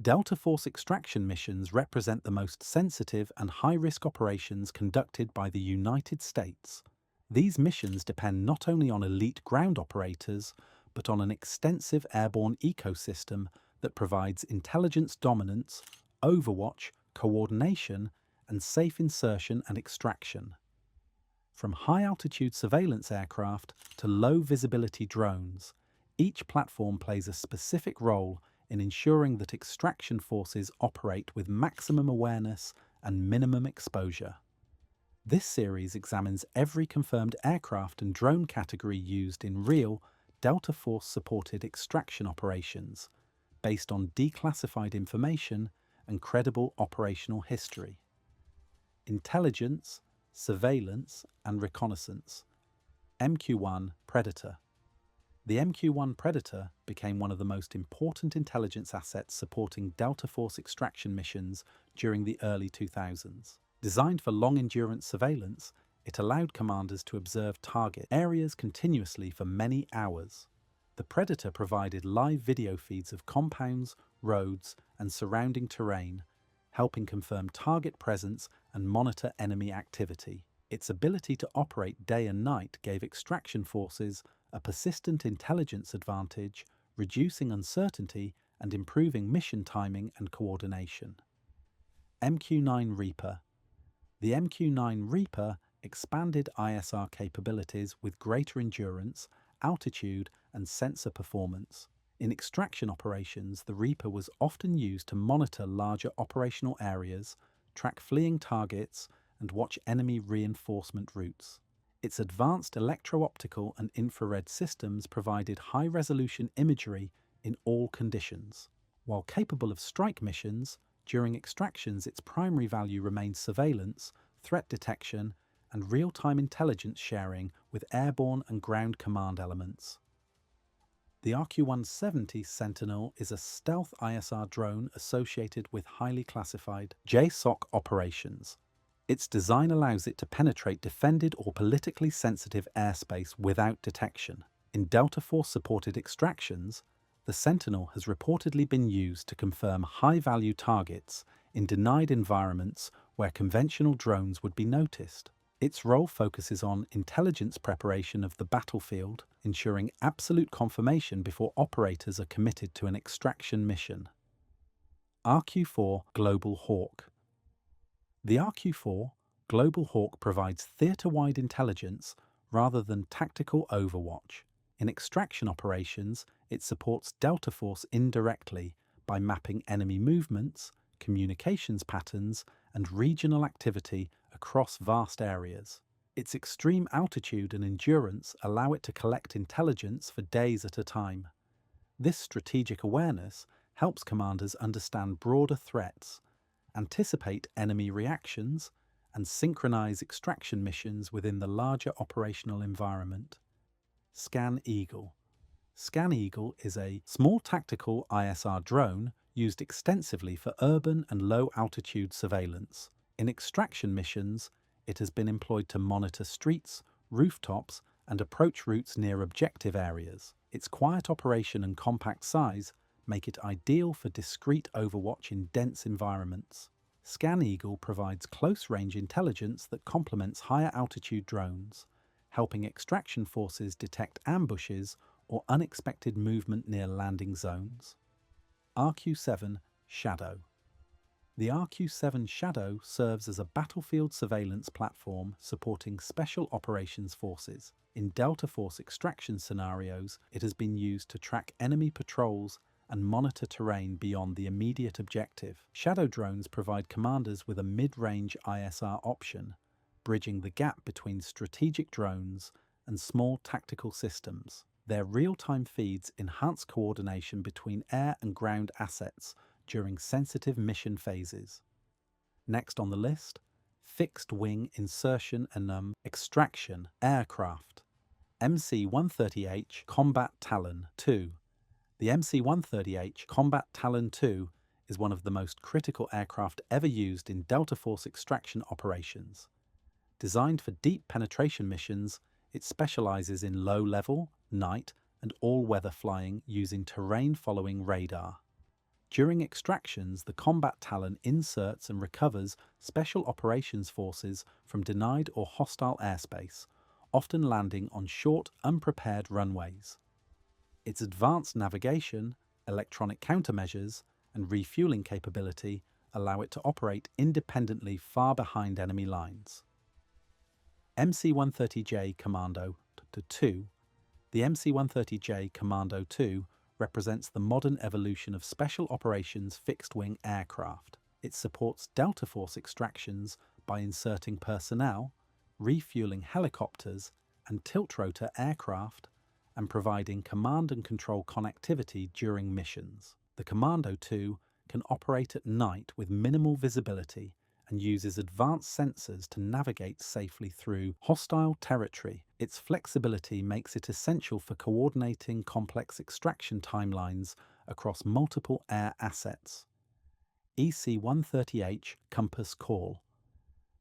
Delta Force extraction missions represent the most sensitive and high-risk operations conducted by the United States. These missions depend not only on elite ground operators, but on an extensive airborne ecosystem that provides intelligence dominance, overwatch, coordination, and safe insertion and extraction. From high-altitude surveillance aircraft to low-visibility drones, each platform plays a specific role in ensuring that extraction forces operate with maximum awareness and minimum exposure. This series examines every confirmed aircraft and drone category used in real Delta Force-supported extraction operations, based on declassified information and credible operational history. Intelligence, surveillance, and reconnaissance. MQ-1 Predator. The MQ-1 Predator became one of the most important intelligence assets supporting Delta Force extraction missions during the early 2000s. Designed for long-endurance surveillance, it allowed commanders to observe target areas continuously for many hours. The Predator provided live video feeds of compounds, roads, and surrounding terrain, helping confirm target presence and monitor enemy activity. Its ability to operate day and night gave extraction forces a persistent intelligence advantage, reducing uncertainty and improving mission timing and coordination. MQ-9 Reaper. The MQ-9 Reaper expanded ISR capabilities with greater endurance, altitude, and sensor performance. In extraction operations, the Reaper was often used to monitor larger operational areas, track fleeing targets, and watch enemy reinforcement routes. Its advanced electro-optical and infrared systems provided high-resolution imagery in all conditions. While capable of strike missions, during extractions its primary value remained surveillance, threat detection, and real-time intelligence sharing with airborne and ground command elements. The RQ-170 Sentinel is a stealth ISR drone associated with highly classified JSOC operations. Its design allows it to penetrate defended or politically sensitive airspace without detection. In Delta Force-supported extractions, the Sentinel has reportedly been used to confirm high-value targets in denied environments where conventional drones would be noticed. Its role focuses on intelligence preparation of the battlefield, ensuring absolute confirmation before operators are committed to an extraction mission. RQ-4 Global Hawk. The RQ-4 Global Hawk provides theatre-wide intelligence rather than tactical overwatch. In extraction operations, it supports Delta Force indirectly by mapping enemy movements, communications patterns, and regional activity across vast areas. Its extreme altitude and endurance allow it to collect intelligence for days at a time. This strategic awareness helps commanders understand broader threats, anticipate enemy reactions, and synchronize extraction missions within the larger operational environment. Scan Eagle. Scan Eagle is a small tactical ISR drone used extensively for urban and low-altitude surveillance. In extraction missions, it has been employed to monitor streets, rooftops, and approach routes near objective areas. Its quiet operation and compact size make it ideal for discreet overwatch in dense environments. Scan Eagle provides close-range intelligence that complements higher-altitude drones, helping extraction forces detect ambushes or unexpected movement near landing zones. RQ-7 Shadow. The RQ-7 Shadow serves as a battlefield surveillance platform supporting Special Operations Forces. In Delta Force extraction scenarios, it has been used to track enemy patrols and monitor terrain beyond the immediate objective. Shadow drones provide commanders with a mid-range ISR option, bridging the gap between strategic drones and small tactical systems. Their real-time feeds enhance coordination between air and ground assets during sensitive mission phases. Next on the list, fixed-wing insertion and extraction aircraft. MC-130H Combat Talon II. The MC-130H Combat Talon II is one of the most critical aircraft ever used in Delta Force extraction operations. Designed for deep penetration missions, it specializes in low-level, night, and all-weather flying using terrain-following radar. During extractions, the combat talon inserts and recovers special operations forces from denied or hostile airspace, often landing on short, unprepared runways. Its advanced navigation, electronic countermeasures, and refueling capability allow it to operate independently far behind enemy lines. MC-130J Commando 2. The MC-130J Commando 2 represents the modern evolution of Special Operations fixed-wing aircraft. It supports Delta Force extractions by inserting personnel, refueling helicopters and tiltrotor aircraft, and providing command and control connectivity during missions. The Commando 2 can operate at night with minimal visibility and uses advanced sensors to navigate safely through hostile territory. Its flexibility makes it essential for coordinating complex extraction timelines across multiple air assets. EC-130H Compass Call.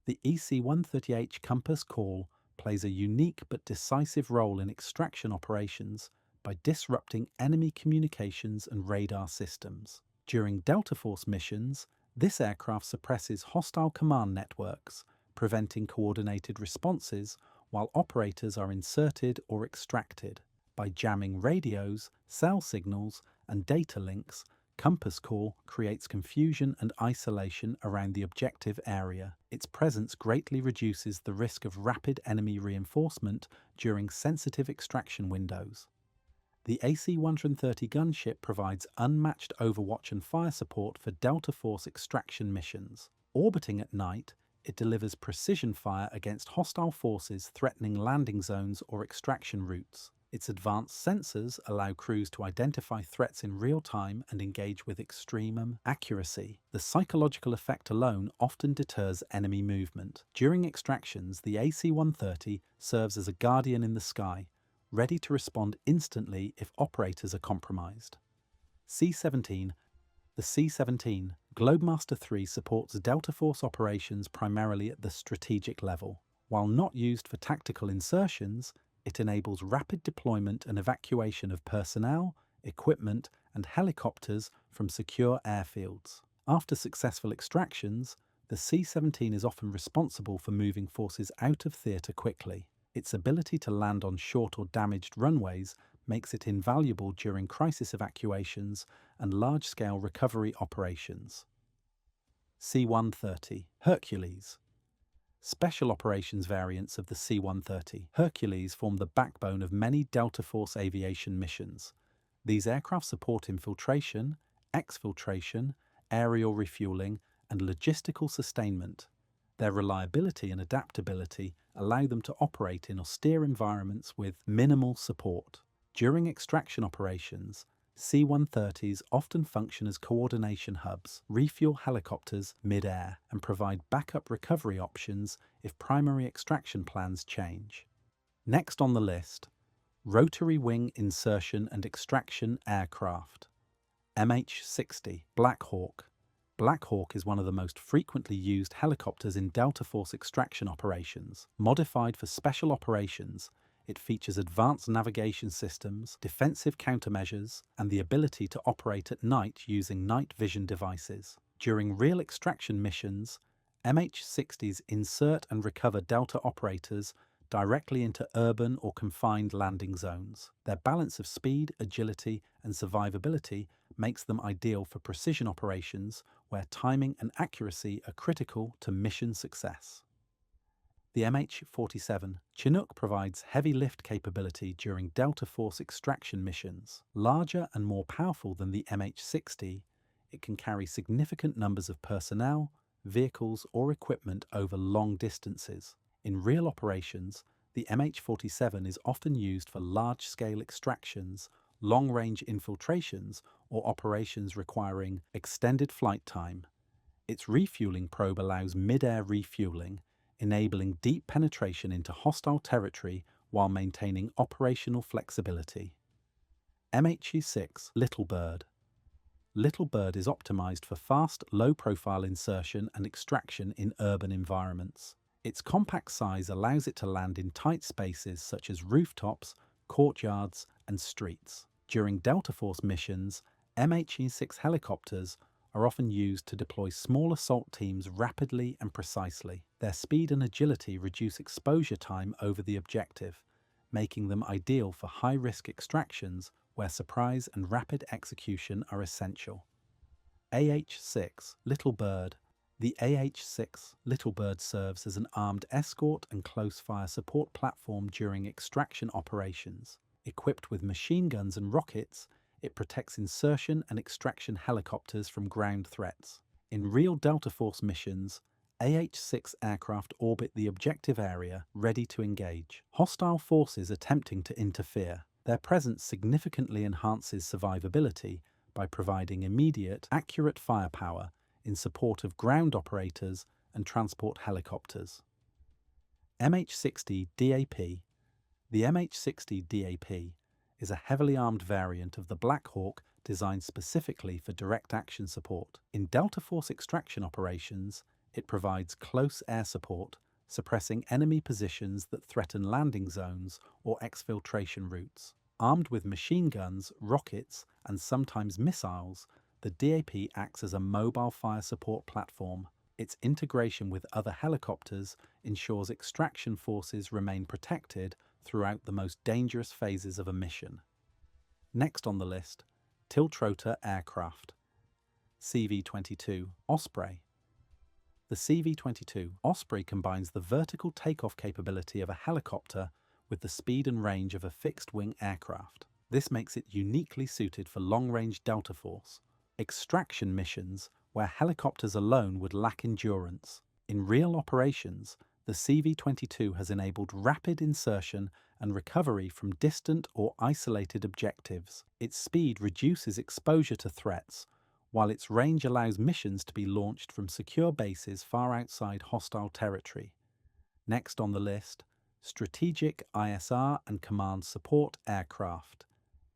The EC-130H Compass Call plays a unique but decisive role in extraction operations by disrupting enemy communications and radar systems. During Delta Force missions, this aircraft suppresses hostile command networks, preventing coordinated responses while operators are inserted or extracted. By jamming radios, cell signals, and data links, Compass Call creates confusion and isolation around the objective area. Its presence greatly reduces the risk of rapid enemy reinforcement during sensitive extraction windows. The AC-130 gunship provides unmatched overwatch and fire support for Delta Force extraction missions. Orbiting at night, it delivers precision fire against hostile forces threatening landing zones or extraction routes. Its advanced sensors allow crews to identify threats in real time and engage with extreme accuracy. The psychological effect alone often deters enemy movement. During extractions, the AC-130 serves as a guardian in the sky, ready to respond instantly if operators are compromised. C-17. The C-17 Globemaster III supports Delta Force operations primarily at the strategic level. While not used for tactical insertions, it enables rapid deployment and evacuation of personnel, equipment, and helicopters from secure airfields. After successful extractions, the C-17 is often responsible for moving forces out of theatre quickly. Its ability to land on short or damaged runways makes it invaluable during crisis evacuations and large-scale recovery operations. C-130 Hercules. Special operations variants of the C-130 Hercules form the backbone of many Delta Force aviation missions. These aircraft support infiltration, exfiltration, aerial refueling, and logistical sustainment. Their reliability and adaptability allow them to operate in austere environments with minimal support. During extraction operations, C-130s often function as coordination hubs, refuel helicopters mid-air, and provide backup recovery options if primary extraction plans change. Next on the list, Rotary-Wing Insertion and Extraction Aircraft. MH-60 Black Hawk. Black Hawk is one of the most frequently used helicopters in Delta Force extraction operations. Modified for special operations, it features advanced navigation systems, defensive countermeasures, and the ability to operate at night using night vision devices. During real extraction missions, MH-60s insert and recover Delta operators directly into urban or confined landing zones. Their balance of speed, agility, and survivability makes them ideal for precision operations where timing and accuracy are critical to mission success. The MH-47 Chinook provides heavy lift capability during Delta Force extraction missions. Larger and more powerful than the MH-60, it can carry significant numbers of personnel, vehicles, or equipment over long distances. In real operations, the MH-47 is often used for large-scale extractions, long-range infiltrations, or operations requiring extended flight time. Its refueling probe allows mid-air refueling, enabling deep penetration into hostile territory while maintaining operational flexibility. MHE-6 Little Bird. Little Bird is optimized for fast, low-profile insertion and extraction in urban environments. Its compact size allows it to land in tight spaces such as rooftops, courtyards, and streets. During Delta Force missions, MHE-6 helicopters are often used to deploy small assault teams rapidly and precisely. Their speed and agility reduce exposure time over the objective, making them ideal for high-risk extractions where surprise and rapid execution are essential. AH-6 Little Bird. The AH-6 Little Bird serves as an armed escort and close-fire support platform during extraction operations. Equipped with machine guns and rockets, it protects insertion and extraction helicopters from ground threats. In real Delta Force missions, AH-6 aircraft orbit the objective area, ready to engage. Hostile forces attempting to interfere. Their presence significantly enhances survivability by providing immediate, accurate firepower in support of ground operators and transport helicopters. MH-60 DAP. The MH-60 DAP is a heavily armed variant of the Black Hawk designed specifically for direct action support. In Delta Force extraction operations, it provides close air support, suppressing enemy positions that threaten landing zones or exfiltration routes. Armed with machine guns, rockets, and sometimes missiles, the DAP acts as a mobile fire support platform. Its integration with other helicopters ensures extraction forces remain protected throughout the most dangerous phases of a mission. Next on the list, Tiltrotor Aircraft. CV-22 Osprey. The CV-22 Osprey combines the vertical takeoff capability of a helicopter with the speed and range of a fixed-wing aircraft. This makes it uniquely suited for long-range Delta Force extraction missions where helicopters alone would lack endurance. In real operations, the CV-22 has enabled rapid insertion and recovery from distant or isolated objectives. Its speed reduces exposure to threats, while its range allows missions to be launched from secure bases far outside hostile territory. Next on the list, Strategic ISR and Command Support Aircraft.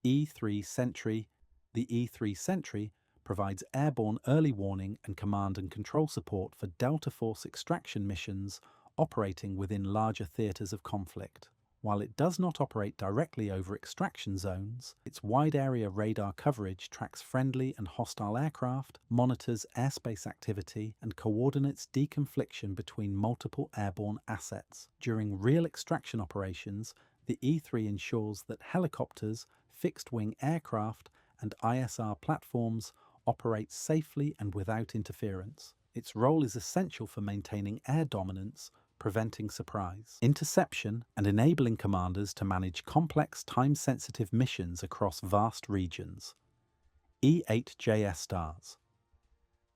E-3 Sentry. The E-3 Sentry provides airborne early warning and command and control support for Delta Force extraction missions operating within larger theatres of conflict. While it does not operate directly over extraction zones, its wide-area radar coverage tracks friendly and hostile aircraft, monitors airspace activity, and coordinates deconfliction between multiple airborne assets. During real extraction operations, the E-3 ensures that helicopters, fixed-wing aircraft, and ISR platforms operate safely and without interference. Its role is essential for maintaining air dominance, preventing surprise, interception, and enabling commanders to manage complex, time-sensitive missions across vast regions. E-8JS Stars.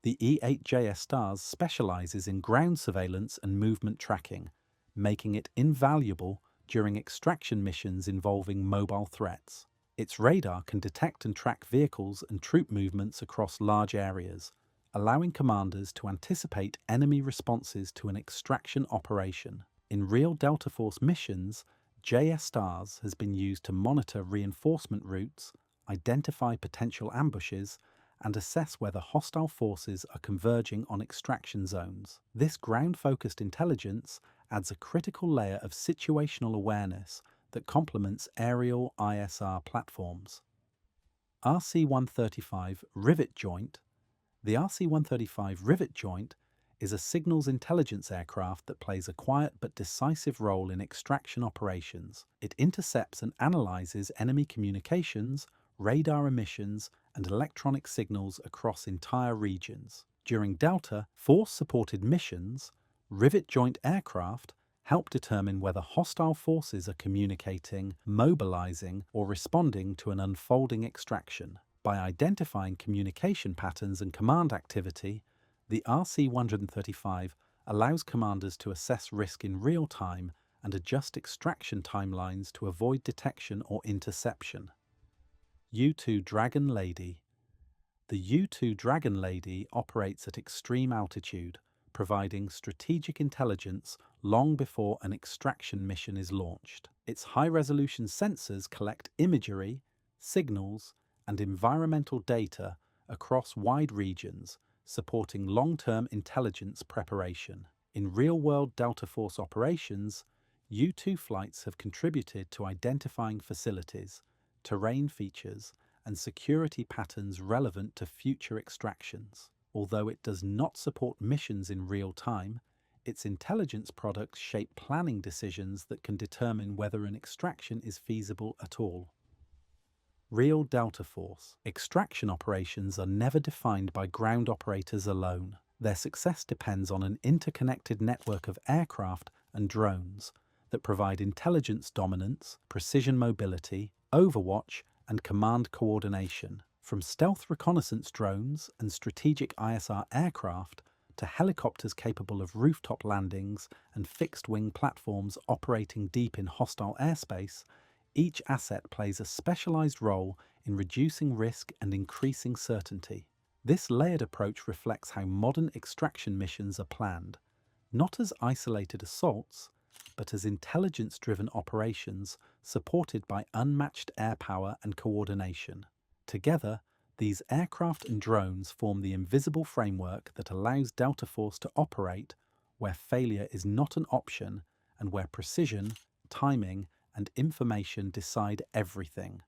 The E-8JS Stars specializes in ground surveillance and movement tracking, making it invaluable during extraction missions involving mobile threats. Its radar can detect and track vehicles and troop movements across large areas, allowing commanders to anticipate enemy responses to an extraction operation. In real Delta Force missions, JS Stars has been used to monitor reinforcement routes, identify potential ambushes, and assess whether hostile forces are converging on extraction zones. This ground-focused intelligence adds a critical layer of situational awareness that complements aerial ISR platforms. RC-135 Rivet Joint. The RC-135 Rivet Joint is a signals intelligence aircraft that plays a quiet but decisive role in extraction operations. It intercepts and analyzes enemy communications, radar emissions, and electronic signals across entire regions. During Delta Force-supported missions, Rivet Joint aircraft help determine whether hostile forces are communicating, mobilizing, or responding to an unfolding extraction. By identifying communication patterns and command activity, the RC-135 allows commanders to assess risk in real time and adjust extraction timelines to avoid detection or interception. U-2 Dragon Lady. The U-2 Dragon Lady operates at extreme altitude, providing strategic intelligence long before an extraction mission is launched. Its high-resolution sensors collect imagery, signals, and environmental data across wide regions, supporting long-term intelligence preparation. In real-world Delta Force operations, U-2 flights have contributed to identifying facilities, terrain features, and security patterns relevant to future extractions. Although it does not support missions in real time, its intelligence products shape planning decisions that can determine whether an extraction is feasible at all. Real Delta Force. Extraction operations are never defined by ground operators alone. Their success depends on an interconnected network of aircraft and drones that provide intelligence dominance, precision mobility, overwatch, and command coordination. From stealth reconnaissance drones and strategic ISR aircraft to helicopters capable of rooftop landings and fixed-wing platforms operating deep in hostile airspace, each asset plays a specialized role in reducing risk and increasing certainty. This layered approach reflects how modern extraction missions are planned, not as isolated assaults, but as intelligence-driven operations supported by unmatched air power and coordination. Together, these aircraft and drones form the invisible framework that allows Delta Force to operate where failure is not an option and where precision, timing, and information decide everything.